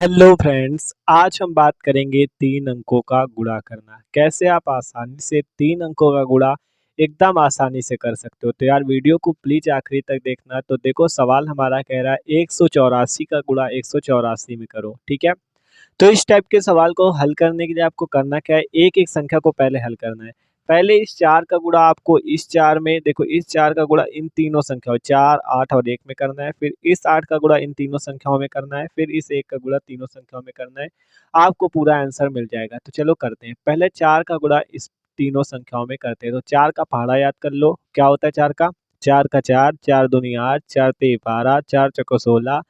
Hello friends, आज हम बात करेंगे 3 अंकों का गुणा करना। कैसे आप आसानी से 3 अंकों का गुणा एकदम आसानी से कर सकते हो। तो यार वीडियो को प्लीज आखिरी तक देखना। तो देखो सवाल हमारा कह रहा है 184 का गुणा 184 में करो, ठीक है। तो इस टाइप के सवाल को हल करने के लिए आपको करना क्या है, एक एक संख्या को पहले हल करना है। पहले इस 4 का गुणा आपको इस 4 में, देखो इस 4 का गुणा इन तीनों संख्याओं 4, 8 और 1 में करना है। फिर इस 8 का गुणा इन तीनों संख्याओं में करना है। फिर इस 1 का गुणा तीनों संख्याओं में करना है। आपको पूरा आंसर मिल जाएगा। तो चलो करते हैं। पहले 4 का गुणा इस तीनों संख्याओं में करते हैं। तो 4 का पहाड़ा याद कर लो, क्या होता है 4 का? 4 का 4, 4 दूनी 8, 4 तेई 12, 4 चौको 16,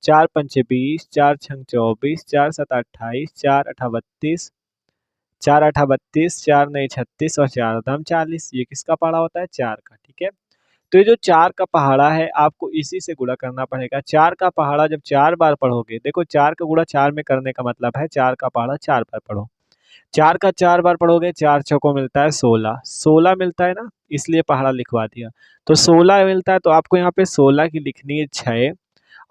4 पंचे 20, 4 छंग 24, 4 सत 28, 4 अठा 32, 4 अठा 32, 4 नई 36 और 4 दाम 40। ये किसका पहाड़ा होता है? 4 का, ठीक है। तो ये जो 4 का पहाड़ा है आपको इसी से गुणा करना पड़ेगा। 4 का पहाड़ा जब 4 बार पढ़ोगे, देखो 4 का गुणा 4 में करने का मतलब है 4 का पहाड़ा 4 बार पढ़ो। 4 का 4 बार पढ़ोगे, 4 छक्कों मिलता है 16, 16 मिलता है ना, इसलिए पहाड़ा लिखवा दिया। तो 16 मिलता है तो आपको यहाँ पे 16 की लिखनी है 6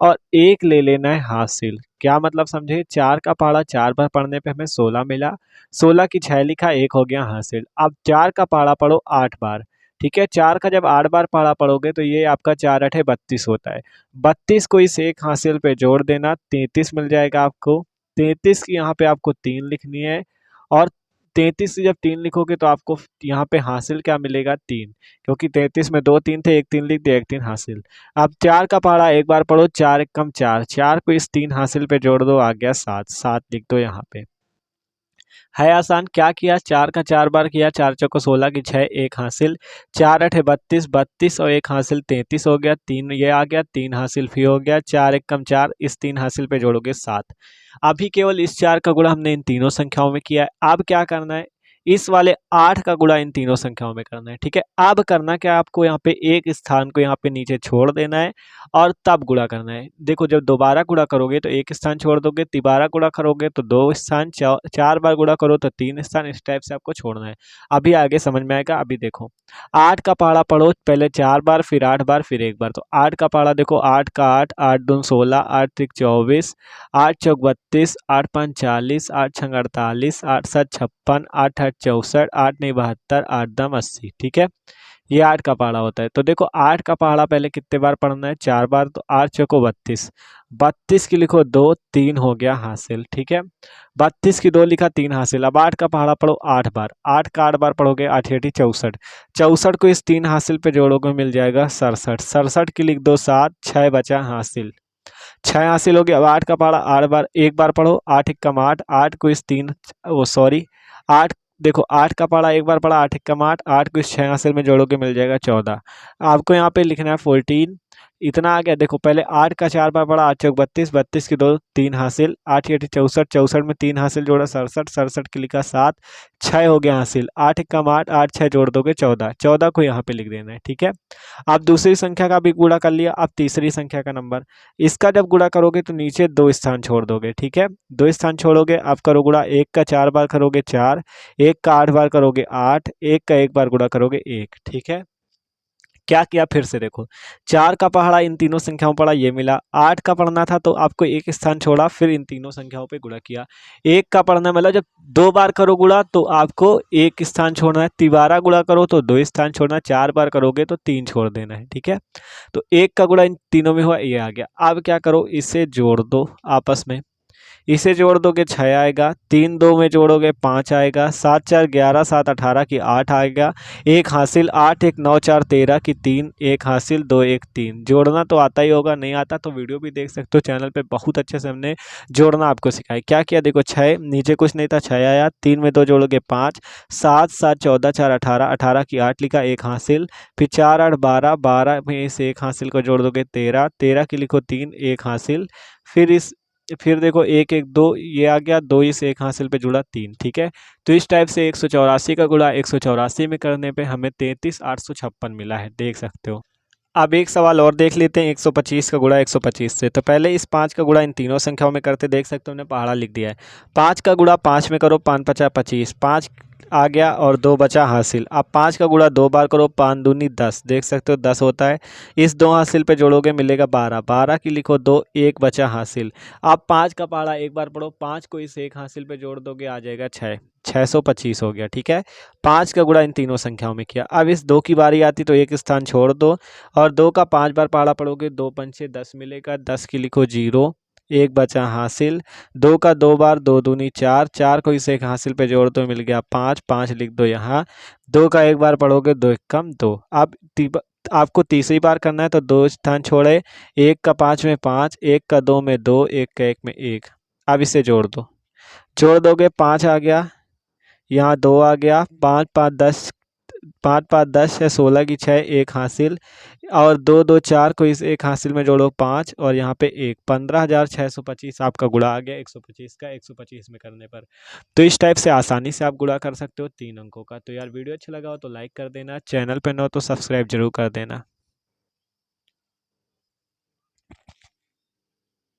और 1 ले लेना है हासिल। क्या मतलब समझे? 4 का पहाड़ा 4 बार पढ़ने पे हमें 16 मिला, 16 की 6 लिखा, 1 हो गया हासिल। अब 4 का पहाड़ा पढ़ो 8 बार, ठीक है। 4 का जब 8 बार पहाड़ा पढ़ोगे तो ये आपका 4 अठे 32 होता है। 32 को इस 1 हासिल पे जोड़ देना, 33 मिल जाएगा आपको। 33 की यहाँ पे आपको 3 लिखनी है और 33 से जब 3 लिखोगे तो आपको यहाँ पे हासिल क्या मिलेगा? 3, क्योंकि 33 में 2 3 थे, एक 3 लिख दिया, एक 3 हासिल। अब 4 का पहाड़ा एक बार पढ़ो, 4 एकम 4, 4 को इस 3 हासिल पे जोड़ दो, आ गया 7, 7 लिख दो यहाँ पे। है आसान। क्या किया? 4 का 4 बार किया, 4 चौको 16 की 6, 1 हासिल, 4 अठे 32, 32 और 1 हासिल 33 हो गया, 3 ये आ गया, 3 हासिल फिर हो गया, 4 एकम 4, इस 3 हासिल पे जोड़ोगे 7। अभी केवल इस 4 का गुणा हमने इन तीनों संख्याओं में किया है। अब क्या करना है, इस वाले 8 का गुणा इन तीनों संख्याओं में करना है, ठीक है। अब करना क्या, आपको यहाँ पे एक स्थान को यहाँ पे नीचे छोड़ देना है और तब गुणा करना है। देखो जब दोबारा गुणा करोगे तो एक स्थान छोड़ दोगे, तिबारा गुणा करोगे तो 2 स्थान, 4 बार गुणा करो तो 3 स्थान, इस टाइप से आपको छोड़ना है। अभी आगे समझ में आएगा। अभी देखो 8 का पहाड़ा पढ़ो, पहले 4 बार, फिर 8 बार, फिर 1 बार। तो 8 का पहाड़ा देखो, 8 का 8, 8 दून 16, 8 त्रिक 24, 8 चौक 32, 8 पाँच 40, 8 छंग 48, 8 सात 56, 8 आठ 64, 8 नहीं 72, 8 दम 80, ठीक है। ये 8 का पहाड़ा होता है। तो देखो 8 का पहाड़ा पहले कितने बार पढ़ना है? 4 बार। तो 8 चौको 32, 32 की लिखो 2, 3 हो गया हासिल, ठीक है। 32 की 2 लिखा, 3 हासिल। अब 8 का पहाड़ा पढ़ो 8 बार, 8 का 8 बार पढ़ोगे, 8 8 64, 64 को इस 3 हासिल पे जोड़ोगे, मिल जाएगा 67, 67 की लिख दो 7, 6 बचा हासिल, 6 हासिल हो गया। अब 8 का पहाड़ा 8 बार, एक बार पढ़ो, 8 एकम 8, 8 को इस 3, वो सॉरी 8, देखो 8 का पहाड़ा एक बार पढ़ा, 8 एकम 8, 8 को इस 6 हासिल में जोड़ोगे, मिल जाएगा 14। आपको यहाँ पे लिखना है 14, इतना आ गया। देखो पहले 8 का 4 बार पढ़ा, 8 चौक 32, 32 की 2, 3 हासिल, 8 8 64, 64 में 3 हासिल जोड़ा 67, 67 की लिखा 7, 6 हो गया हासिल। 8 एकम 8, 8 6 जोड़ दोगे 14, 14 को यहाँ पे लिख देना है, ठीक है। आप दूसरी संख्या का भी गुणा कर लिया। अब तीसरी संख्या का नंबर, इसका जब गुणा करोगे तो नीचे 2 स्थान छोड़ दोगे, ठीक है। 2 स्थान छोड़ोगे, आप करो गुणा, 1 का 4 बार करोगे 4, 1 का 8 बार करोगे 8, 1 का 1 बार गुणा करोगे 1, ठीक है। क्या किया फिर से देखो, 4 का पहाड़ा इन तीनों संख्याओं पढ़ा, ये मिला। 8 का पढ़ना था तो आपको एक स्थान छोड़ा, फिर इन तीनों संख्याओं पे गुणा किया। 1 का पढ़ना मतलब जब 2 बार करो गुणा तो आपको एक स्थान छोड़ना है, तिबारा गुणा करो तो 2 स्थान छोड़ना है, 4 बार करोगे तो 3 छोड़ देना है, ठीक है। तो 1 का गुणा इन तीनों में हुआ, ये आ गया। अब क्या करो, इसे जोड़ दो आपस में, इसे जोड़ दोगे 6 आएगा, 3 2 में जोड़ोगे 5 आएगा, 7 4 11, 7 18 की 8 आएगा, 1 हासिल, 8 1 9 4 13 की 3, 1 हासिल, 2 1 3। जोड़ना तो आता ही होगा, नहीं आता तो वीडियो भी देख सकते हो चैनल पे, बहुत अच्छे से हमने जोड़ना आपको सिखाया। क्या किया देखो, 6 नीचे कुछ नहीं था, 6 आया, 3 में 2 जोड़ोगे 5, 7 7 14 4 18, 18 की 8 लिखा, 1 हासिल, फिर 4 8 12, 12 में इस 1 हासिल को जोड़ दोगे 13, 13 की लिखो 3, 1 हासिल, फिर देखो 1 1 2, ये आ गया, 2 इस 1 हासिल पे जुड़ा 3, ठीक है। तो इस टाइप से 184 का गुणा 184 में करने पे हमें 33,856 मिला है, देख सकते हो। अब एक सवाल और देख लेते हैं, 125 का गुणा 125 से। तो पहले इस 5 का गुणा इन तीनों संख्याओं में करते, देख सकते हो हमने पहाड़ा लिख दिया है। 5 का गुणा 5 में करो, 5 5 25, 5 आ गया और 2 बचा हासिल। अब 5 का गुणा 2 बार करो, 5 दूनी 10, देख सकते हो 10 होता है। इस 2 हासिल पे जोड़ोगे मिलेगा 12, 12 की लिखो 2, 1 बचा हासिल। अब 5 का पहाड़ा एक बार पढ़ो, 5 को इस एक हासिल पे जोड़ दोगे आ जाएगा 6, 625 हो गया। ठीक है, 5 का गुणा इन तीनों संख्याओं में किया। अब इस 2 की बारी आती तो एक स्थान छोड़ दो और 2 का 5 बार पहाड़ा पढ़ोगे, 2 पंचे 10 मिलेगा, 10 की लिखो 0, 1 बचा हासिल। 2 का 2 बार, 2 दूनी 4, 4 को इस एक हासिल पे जोड़ दो मिल गया 5, 5 लिख दो यहाँ। 2 का एक बार पढ़ोगे, 2 एक कम 2। अब आपको तीसरी बार करना है तो 2 स्थान छोड़े, 1 का 5 में 5, 1 का 2 में 2, 1 का 1 में 1। अब इसे जोड़ दो, जोड़ दोगे 5 आ गया, यहाँ 2 आ गया, 5 5 10, 5 5 10 है, 16 की 6, 1 हासिल और 2 2 4 को इस एक हासिल में जोड़ो 5 और यहाँ पे 1, 15,625 आपका गुणा आ गया 125 का 125 में करने पर। तो इस टाइप से आसानी से आप गुणा कर सकते हो 3 अंकों का। तो यार वीडियो अच्छा लगा हो तो लाइक कर देना, चैनल पे न हो तो सब्सक्राइब जरूर कर देना।